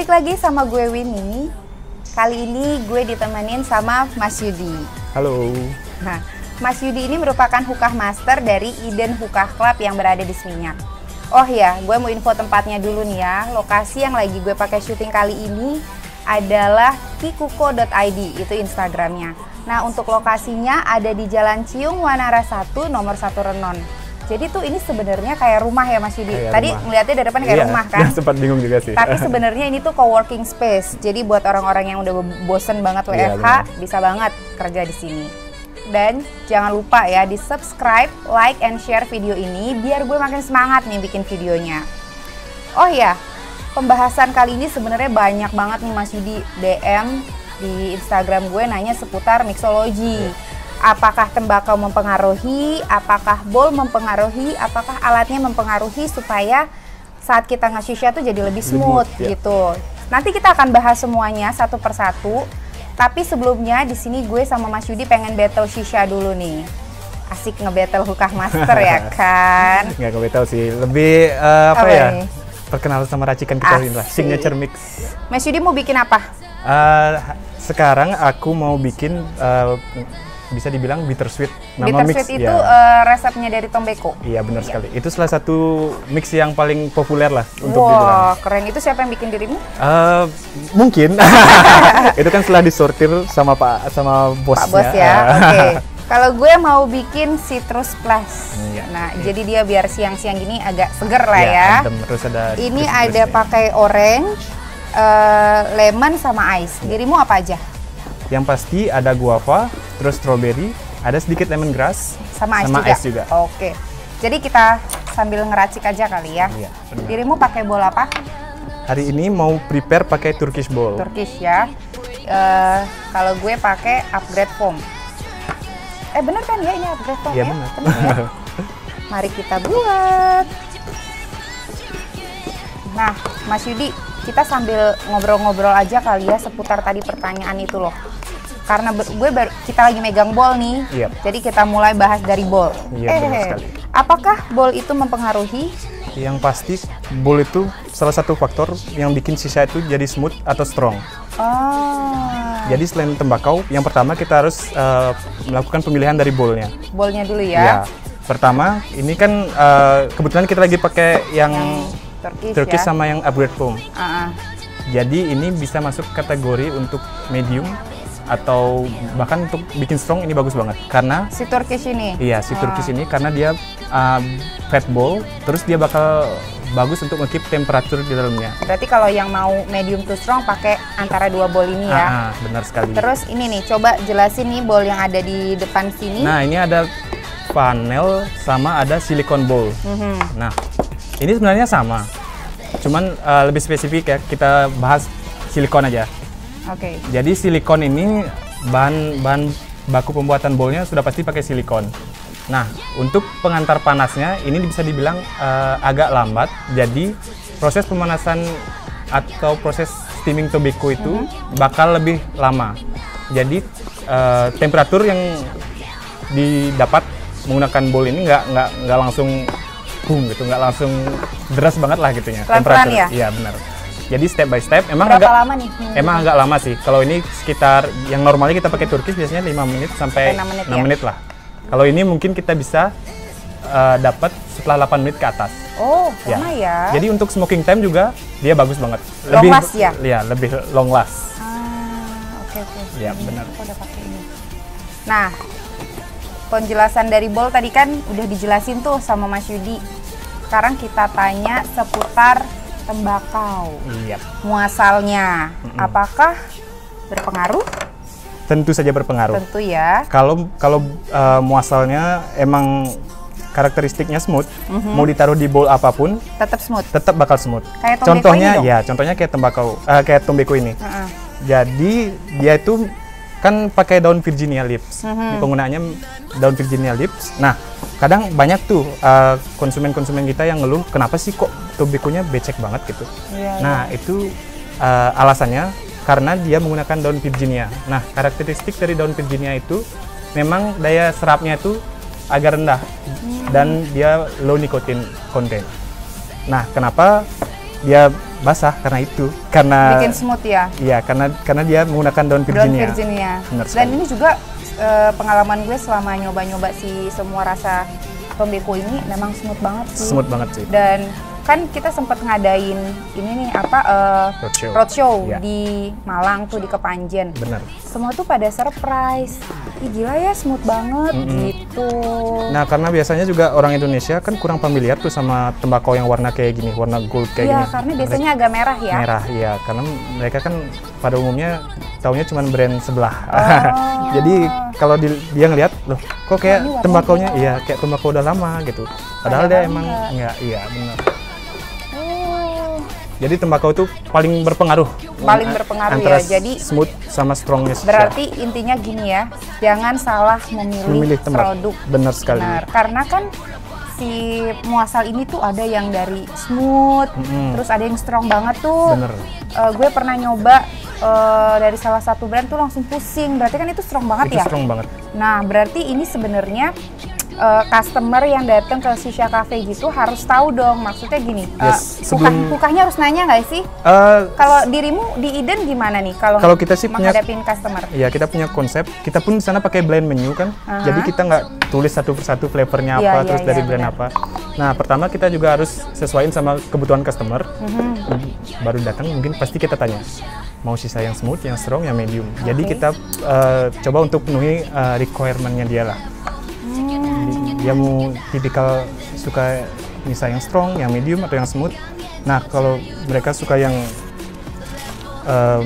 Balik lagi sama gue Winnie. Kali ini gue ditemenin sama Mas Yudi. Halo. Nah, Mas Yudi ini merupakan hookah master dari Eden Hookah Club yang berada di Seminyak. Oh ya, gue mau info tempatnya dulu nih ya. Lokasi yang lagi gue pakai syuting kali ini adalah kikuko.id, itu Instagramnya. Nah, untuk lokasinya ada di Jalan Ciung Wanara 1, nomor 1 Renon. Jadi tuh ini sebenarnya kayak rumah ya Mas Yudi. Kayak Tadi rumah. ngeliatnya dari depan kayak rumah kan? Sempat bingung juga sih. Tapi sebenarnya ini tuh co-working space. Jadi buat orang-orang yang udah bosen banget WFH, bisa banget kerja di sini. Dan jangan lupa ya di subscribe, like, and share video ini biar gue makin semangat nih bikin videonya. Oh ya, pembahasan kali ini sebenarnya banyak banget nih Mas Yudi DM di Instagram gue nanya seputar mixology. Apakah tembakau mempengaruhi, apakah bowl mempengaruhi, apakah alatnya mempengaruhi supaya saat kita nge-shisha tuh jadi lebih smooth gitu. Nanti kita akan bahas semuanya satu persatu. Tapi sebelumnya di sini gue sama Mas Yudi pengen battle shisha dulu nih. Asik nge-battle hookah master ya kan? Nggak nge-battle sih, lebih perkenalan sama racikan kita ini lah, signature mix. Mas Yudi mau bikin apa? Sekarang aku mau bikin bisa dibilang bittersweet. Nama mix bittersweet itu resepnya dari Tombeko. Iya benar sekali. Itu salah satu mix yang paling populer lah untuk Wah, dibilang. keren. Itu siapa yang bikin dirimu? Mungkin. Itu kan setelah disortir sama bosnya. Pak Bos ya. Oke. Kalau gue mau bikin citrus plus. Nah, jadi dia biar siang-siang gini agak seger lah ya. Adem, terus ada ini ada pakai orange, lemon sama ice. Dirimu apa aja? Yang pasti ada guava, terus strawberry, ada sedikit lemongrass, sama ice juga. Oke. Jadi kita sambil ngeracik aja kali ya. Iya, benar. Dirimu pakai bowl apa? Hari ini mau prepare pakai Turkish bowl. Turkish ya. Kalau gue pakai upgrade foam. Bener kan ya ini upgrade foam? Iya ya? benar. Ya? Mari kita buat. Nah, Mas Yudi, kita sambil ngobrol-ngobrol aja kali ya seputar tadi pertanyaan itu loh. Karena kita lagi megang bowl nih, jadi kita mulai bahas dari bowl. Iya, benar sekali. Apakah bowl itu mempengaruhi? Yang pasti bowl itu salah satu faktor yang bikin shisha itu jadi smooth atau strong. Jadi selain tembakau, yang pertama kita harus melakukan pemilihan dari bowlnya. Bowlnya dulu ya. Pertama, ini kan kebetulan kita lagi pakai yang Turkish ya? Sama yang upgrade foam. Jadi ini bisa masuk kategori untuk medium atau bahkan untuk bikin strong ini bagus banget karena si Turkish ini. Iya, si Turkish ini karena dia fat bowl, terus dia bakal bagus untuk nge-keep temperatur di dalamnya. Berarti kalau yang mau medium to strong pakai antara dua bowl ini ya. Benar sekali. Terus ini nih, coba jelasin nih bowl yang ada di depan sini. Nah, ini ada panel sama ada silicone bowl. Nah, ini sebenarnya sama, cuman lebih spesifik ya, kita bahas silikon aja. Oke. Jadi silikon ini bahan baku pembuatan bowlnya sudah pasti pakai silikon. Nah, untuk pengantar panasnya ini bisa dibilang agak lambat, jadi proses pemanasan atau proses steaming tobacco itu bakal lebih lama. Jadi temperatur yang didapat menggunakan bowl ini nggak langsung boom gitu, nggak langsung deras banget lah gitunya. Pelan-pelan ya? Iya benar. Jadi step by step. Berapa lama nih? Emang agak lama sih. Kalau ini sekitar yang normalnya kita pakai Turkish biasanya 5 menit sampai 6 menit lah. Kalau ini mungkin kita bisa dapat setelah 8 menit ke atas. Oh, lama ya. Jadi untuk smoking time juga dia bagus banget. Long last ya? Iya, lebih long last. Oke. Iya, benar. Aku udah pakai ini. Nah, penjelasan dari bowl tadi kan udah dijelasin tuh sama Mas Yudi. Sekarang kita tanya seputar tembakau. Iya. Muasalnya, apakah berpengaruh? Tentu saja berpengaruh. Tentu ya. Kalau muasalnya emang karakteristiknya smooth, mau ditaruh di bowl apapun, tetap smooth. Tetap bakal smooth. Kayak contohnya ini contohnya kayak tembakau, kayak Tombeko ini. Jadi dia itu kan pakai daun Virginia leaves. Penggunaannya daun Virginia leaves. Nah, kadang banyak tuh konsumen-konsumen kita yang ngeluh, kenapa sih kok Tombekonya becek banget gitu. Nah, itu alasannya karena dia menggunakan daun Virginia. Nah, karakteristik dari daun Virginia itu memang daya serapnya itu agak rendah dan dia low nicotine content. Nah, kenapa dia basah karena itu. Karena bikin smooth ya. Iya, karena dia menggunakan daun Virginia. Dan ini juga pengalaman gue selama nyoba-nyoba si semua rasa tombeko ini memang smooth banget sih. Smooth banget sih. Dan kan kita sempat ngadain ini nih roadshow di Malang tuh di Kepanjen. Bener. Semua tuh pada surprise. Ih gila ya smooth banget gitu. Nah karena biasanya juga orang Indonesia kan kurang familiar tuh sama tembakau yang warna kayak gini, warna gold kayak gini. Iya karena biasanya agak merah ya. Merah iya, karena mereka kan pada umumnya taunya cuma brand sebelah. Jadi kalau dia ngelihat loh kok kayak tembakaunya iya kayak tembakau udah lama gitu. Padahal dia emang enggak, iya benar. Jadi tembakau itu paling berpengaruh. Paling berpengaruh ya. Jadi smooth sama strongness. Berarti intinya gini ya, jangan salah memilih produk. Benar sekali. Benar. Karena kan si muasal ini tuh ada yang dari smooth, terus ada yang strong banget tuh. Bener. Gue pernah nyoba dari salah satu brand tuh langsung pusing. Berarti kan itu strong banget ya? Itu strong banget. Nah, berarti ini sebenarnya customer yang datang ke Shisha Cafe gitu harus tahu dong, maksudnya gini, kukahnya harus nanya nggak sih? Kalau dirimu di Eden gimana nih kalau kita sih menghadapin customer? Iya, kita punya konsep, kita pun di sana pakai blend menu kan, jadi kita nggak tulis satu persatu flavornya apa, terus dari brand apa. Nah, pertama kita juga harus sesuaiin sama kebutuhan customer, baru datang mungkin pasti kita tanya, mau sisa yang smooth, yang strong, yang medium. Jadi kita coba untuk penuhi requirement-nya dia lah. Dia mau tipikal suka misalnya yang strong, yang medium atau yang smooth. Nah kalau mereka suka yang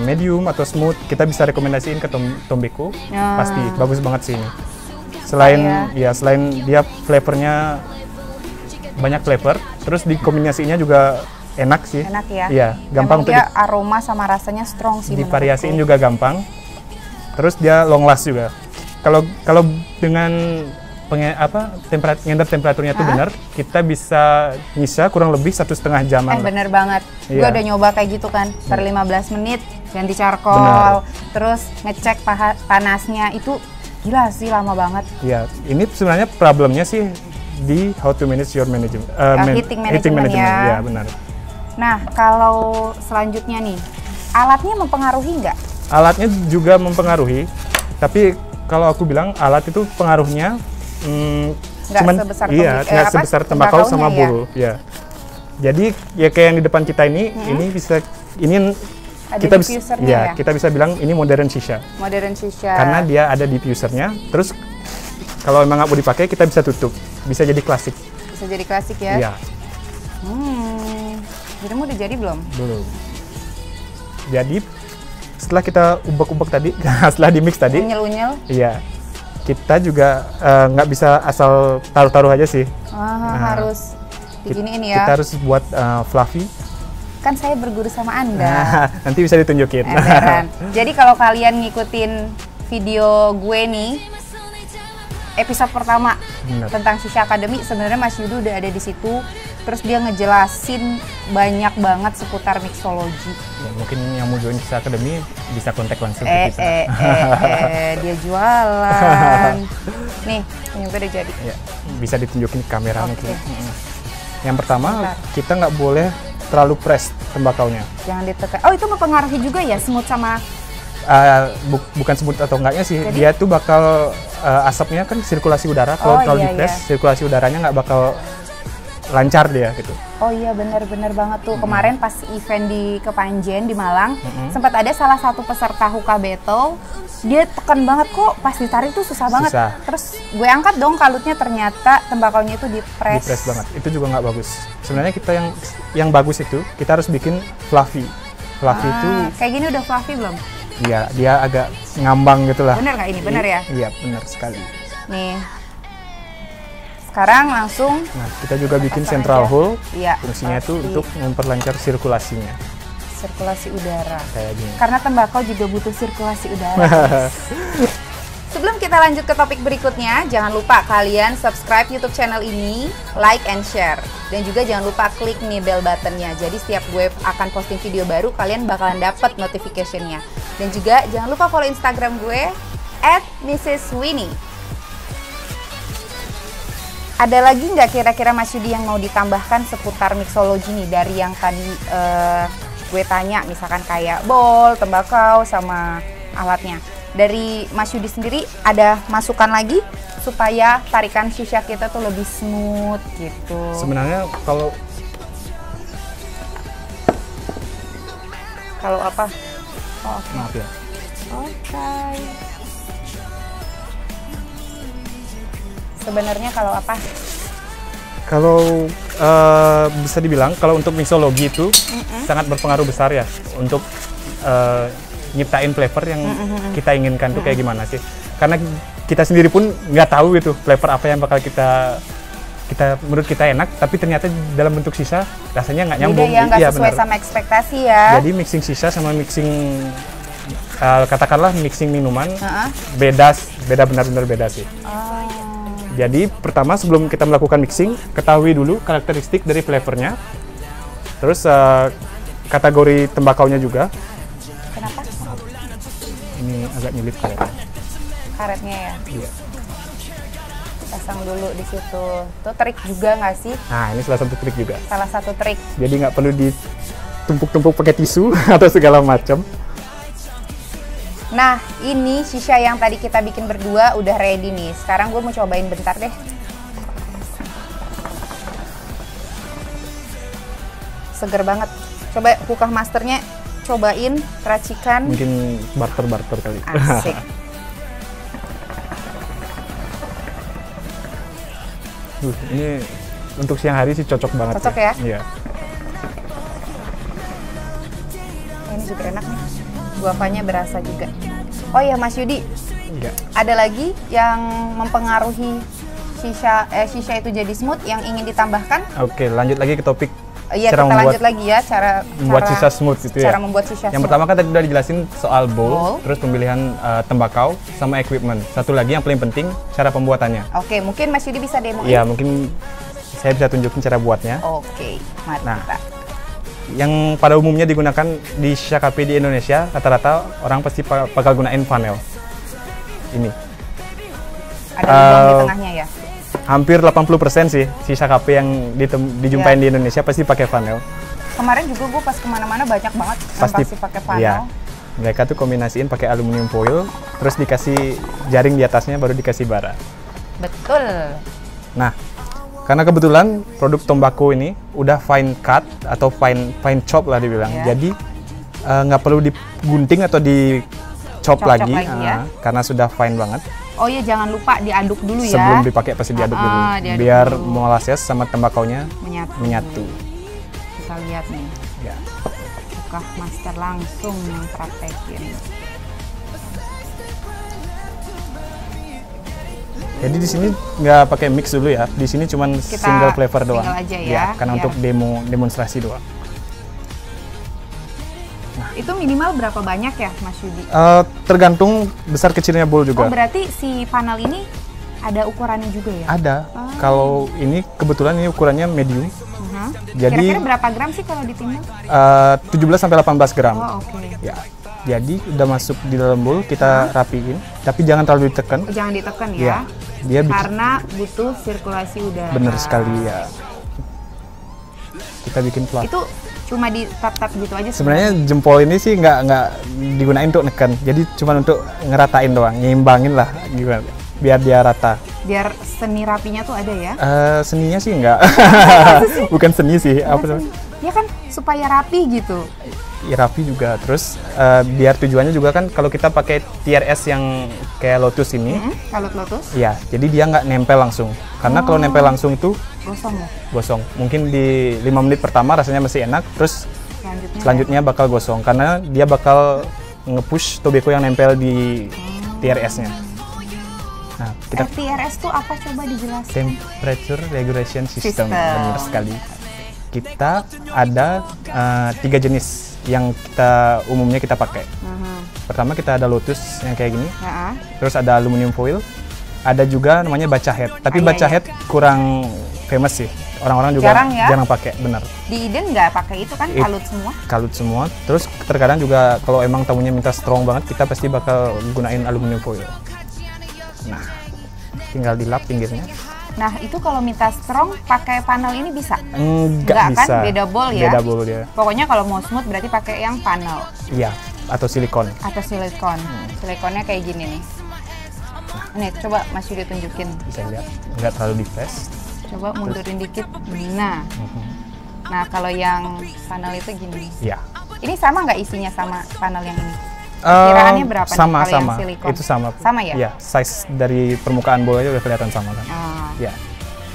medium atau smooth, kita bisa rekomendasiin ke tombeko. Pasti bagus banget sih ini. Selain dia flavornya banyak flavor, terus dikombinasinya juga enak sih. Enak ya. Iya, gampang untuk dia aroma sama rasanya strong sih. Divariasiin juga gampang. Terus dia long last juga. Kalau dengan temperaturnya tuh benar, kita bisa nyisa kurang lebih 1,5 jam. Bener banget. Gue udah nyoba kayak gitu kan, per 15 menit ganti charcoal, terus ngecek panasnya itu gila sih lama banget. Iya, ini sebenarnya problemnya sih di how to manage your heating management ya. Iya benar. Nah kalau selanjutnya nih, alatnya mempengaruhi nggak? Alatnya juga mempengaruhi, tapi kalau aku bilang alat itu pengaruhnya nggak sebesar tembakau sama bulu ya. Jadi ya kayak yang di depan kita ini bisa kita bisa bilang ini modern shisha. Modern shisha. Karena dia ada diffusernya. Terus kalau memang nggak mau dipakai kita bisa tutup. Bisa jadi klasik. Bisa jadi klasik ya. Iya. Jadi udah jadi belum? Belum. Jadi setelah kita ubek-ubek tadi, setelah di mix tadi. Unyel-unyel. Iya. Kita juga nggak bisa asal taruh-taruh aja sih. Harus diginiin ya. Kita harus buat fluffy. Kan saya berguru sama Anda. Nanti bisa ditunjukin. Jadi kalau kalian ngikutin video gue nih, episode pertama tentang Shisha Academy, sebenarnya Mas Yudo udah ada di situ. Terus dia ngejelasin banyak banget seputar mixology. Ya, mungkin yang mau join Shisha Academy bisa kontak langsung ke kita. Dia jualan. Nih, ini udah jadi. Ya, bisa ditunjukin ke kamera mungkin. Yang pertama, kita nggak boleh terlalu press tembakaunya. Jangan ditekan. Oh, itu mempengaruhi juga ya smooth sama... bukan smooth atau enggaknya sih. Jadi? Dia tuh bakal asapnya kan sirkulasi udara. Kalau terlalu di press, sirkulasi udaranya nggak bakal lancar dia gitu. Oh iya benar-benar banget tuh. Kemarin pas event di Kepanjen di Malang, sempat ada salah satu peserta Hookah Battle, dia tekan banget kok pas ditarik tuh susah banget. Terus gue angkat dong kalutnya, ternyata tembakaunya itu di-press. Di-press banget. Itu juga nggak bagus. Sebenarnya kita yang bagus itu kita harus bikin fluffy. Fluffy itu kayak gini udah fluffy belum? Iya, dia agak ngambang gitu lah. Bener nggak ini? Bener ya? Iya, benar sekali. Nih. Sekarang langsung. Nah, kita juga bikin central hole. Iya. Fungsinya itu untuk memperlancar sirkulasinya. Sirkulasi udara. Kayak gini. Karena tembakau juga butuh sirkulasi udara. Sebelum kita lanjut ke topik berikutnya, jangan lupa kalian subscribe YouTube channel ini, like and share. Dan juga jangan lupa klik nih bell buttonnya. Jadi setiap gue akan posting video baru, kalian bakalan dapat notification-nya. Dan juga jangan lupa follow Instagram gue @mrswinnie. Ada lagi nggak kira-kira Mas Yudi yang mau ditambahkan seputar mixology nih dari yang tadi gue tanya misalkan kayak bowl, tembakau, sama alatnya. Dari Mas Yudi sendiri ada masukan lagi supaya tarikan shisha kita tuh lebih smooth gitu. Sebenarnya kalau apa? Oh, okay. Maaf ya. Oke. Sebenarnya kalau apa? Kalau bisa dibilang kalau untuk mixologi itu sangat berpengaruh besar ya untuk nyiptain flavor yang kita inginkan tuh kayak gimana sih? Karena kita sendiri pun nggak tahu gitu flavor apa yang bakal menurut kita enak, tapi ternyata dalam bentuk sisa rasanya nggak nyambung. Ya, nggak sesuai sama ekspektasi ya. Jadi mixing sisa sama mixing katakanlah mixing minuman beda benar-benar beda sih. Jadi pertama sebelum kita melakukan mixing, ketahui dulu karakteristik dari flavornya, terus kategori tembakaunya juga. Kenapa? Ini agak nyelip karetnya. Karetnya ya? Iya. Pasang dulu di situ. Itu trik juga nggak sih? Nah, ini salah satu trik juga. Salah satu trik. Jadi nggak perlu ditumpuk-tumpuk pakai tisu atau segala macam. Nah, ini shisha yang tadi kita bikin berdua udah ready nih. Sekarang gue mau cobain bentar deh. Seger banget. Coba Kukah Masternya cobain, racikan. Mungkin barter kali. Asik. Ini untuk siang hari sih cocok banget. Cocok ya? Iya. Ini juga enak nih. Guavanya berasa juga. Oh iya Mas Yudi. Iya. Ada lagi yang mempengaruhi shisha itu jadi smooth yang ingin ditambahkan? Oke, lanjut lagi ke topik. Iya, kita lanjut lagi ya cara membuat shisha smooth itu ya. Cara membuat shisha yang pertama kan tadi udah dijelasin soal bowl, terus pemilihan tembakau sama equipment. Satu lagi yang paling penting cara pembuatannya. Oke, mungkin Mas Yudi bisa demo. Iya, mungkin saya bisa tunjukin cara buatnya. Oke, mari kita. Yang pada umumnya digunakan di shisha cafe di Indonesia, rata-rata orang pasti bakal gunain funnel. Ini. Ada lubang di tengahnya ya? Hampir 80% sih shisha cafe yang dijumpain di Indonesia pasti pakai funnel. Kemarin juga gue pas kemana-mana banyak banget pasti pakai funnel. Iya. Mereka tuh kombinasiin pakai aluminium foil, terus dikasih jaring di atasnya, baru dikasih bara. Betul. Nah, karena kebetulan produk tembakau ini udah fine cut atau fine chop lah dibilang. Yeah. Jadi nggak perlu digunting atau dicop lagi ya? Karena sudah fine banget. Oh iya, jangan lupa diaduk dulu ya. Sebelum dipakai pasti diaduk dulu. Biar molasses sama tembakaunya menyatu. Kita lihat nih. Ya. Kukah Master langsung praktekin. Jadi di sini nggak pakai mix dulu ya. Di sini cuma single flavor doang. Single aja ya. Karena untuk demonstrasi doang. Itu minimal berapa banyak ya, Mas Yudi? Tergantung besar kecilnya bowl juga. Oh, berarti si funnel ini ada ukurannya juga ya? Ada. Kalau ini kebetulan ini ukurannya medium. Jadi kira-kira berapa gram sih kalau ditimbang? 17-18 gram. Oh, oke. Ya. Jadi udah masuk di dalam bowl, kita rapiin, tapi jangan terlalu ditekan. Jangan ditekan ya. Dia karena butuh sirkulasi udara. Bener sekali ya. Kita bikin flat. Itu cuma di tap-tap gitu aja. Sebenarnya jempol ini sih nggak digunain untuk neken, jadi cuma untuk ngeratain doang, nyimbangin lah gimana, biar dia rata. Biar seni rapinya tuh ada ya? Seninya sih nggak, bukan seni sih. Apa namanya? Ya kan supaya rapi gitu. Ya, rapi juga, terus biar tujuannya juga kan kalau kita pakai TRS yang kayak Lotus ini, kalut Lotus? Iya, jadi dia nggak nempel langsung, karena kalau nempel langsung itu gosong ya? Gosong. Mungkin di 5 menit pertama rasanya masih enak, terus selanjutnya bakal gosong karena dia bakal nge-push tobacco yang nempel di TRS-nya. Nah, kita TRS tuh apa, coba dijelasin? Temperature Regulation System. Benar sekali. Kita ada 3 jenis yang umumnya kita pakai. Pertama kita ada Lotus yang kayak gini, terus ada aluminium foil, ada juga namanya baca head. Tapi baca head kurang famous sih, orang-orang juga jarang pakai, benar. Di Eden nggak pakai itu kan, kalut semua? Kalut semua, terus terkadang juga kalau emang tamunya minta strong banget, kita pasti bakal gunain aluminium foil. Nah, tinggal dilap pinggirnya. Nah, itu kalau minta strong pakai panel ini bisa? Enggak bisa. Kan? Beda bowl ya? Beda bowl dia. Pokoknya kalau mau smooth berarti pakai yang panel? Iya, atau silikon. Atau silikon. Silikonnya kayak gini nih. Nih, coba Mas Yudi tunjukin. Bisa lihat, nggak terlalu di-press. Coba mundurin dikit. Nah. Nah, kalau yang panel itu gini. Iya. Ini sama nggak isinya sama panel yang ini? Kiraannya berapa sama, nih kalau sama. yang silikon? Itu sama. Sama ya? Iya, size dari permukaan bowl aja udah kelihatan sama kan? Iya,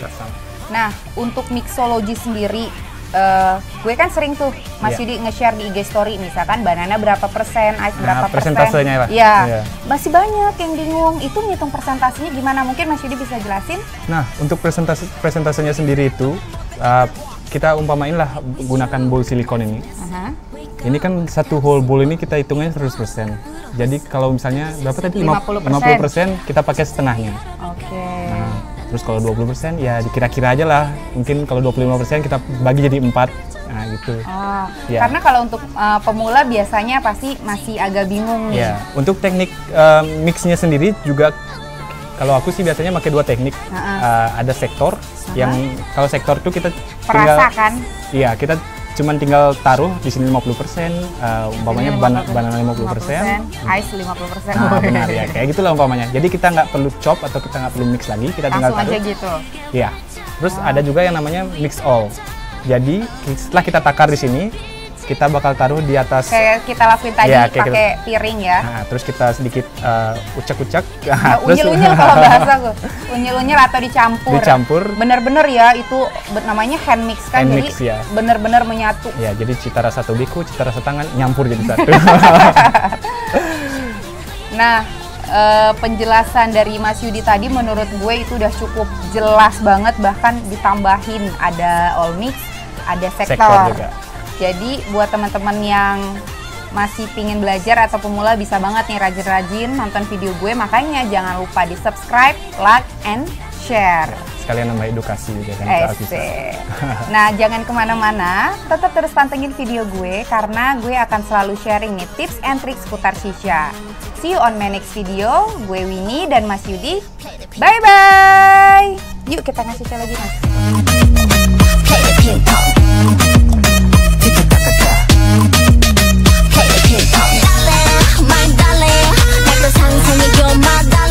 sama. Nah, untuk mixology sendiri, gue kan sering tuh Mas Yudi nge-share di IG story, misalkan banana berapa persen, ice berapa persen. Persentasenya lah. Iya. Masih banyak yang bingung, itu ngitung persentasenya gimana? Mungkin Mas Yudi bisa jelasin? Nah, untuk persentasenya sendiri itu, kita umpamain lah gunakan bowl silikon ini. Ini kan satu whole bowl ini kita hitungnya 100%. Jadi kalau misalnya berapa tadi? 50% kita pakai setengahnya. Oke. Nah, terus kalau 20% ya dikira-kira aja lah. Mungkin kalau 25% kita bagi jadi 4. Nah, gitu. Ya. Karena kalau untuk pemula biasanya pasti masih agak bingung nih. Ya, untuk teknik mixnya sendiri juga kalau aku sih biasanya pakai 2 teknik. Ada sektor yang kalau sektor itu kita perasa kan? Iya, kita cuman tinggal taruh di sini 50%, umpamanya banana 50%, ice 50%. Nah, benar ya, kayak gitulah umpamanya. Jadi kita nggak perlu chop atau kita nggak perlu mix lagi, kita tinggal taruh. Langsung aja gitu. Iya. Terus ada juga yang namanya mix all. Jadi setelah kita takar di sini, kita bakal taruh di atas. Kayak kita lakuin tadi pakai piring ya. Nah, terus kita sedikit ucek-ucek. Unyil-unyil kalau bahasa gue. Unyil-unyil atau dicampur. Dicampur. Bener-bener ya, itu namanya hand mix kan. Hand jadi mix, ya. bener-bener menyatu. Ya, jadi cita rasa tobiku, cita rasa tangan nyampur jadi satu. Nah, penjelasan dari Mas Yudi tadi menurut gue itu udah cukup jelas banget, bahkan ditambahin ada all mix, ada sektor juga. Jadi buat teman-teman yang masih pingin belajar atau pemula bisa banget nih rajin-rajin nonton video gue, makanya jangan lupa di subscribe, like, and share. Sekalian nambah edukasi juga kan. Nah, jangan kemana-mana, tetap terus pantengin video gue karena gue akan selalu sharing nih tips and tricks seputar shisha. See you on my next video. Gue Winnie dan Mas Yudi. Bye-bye. Yuk kita ngasih share lagi, Mas. My darling, like the sun, you're my darling.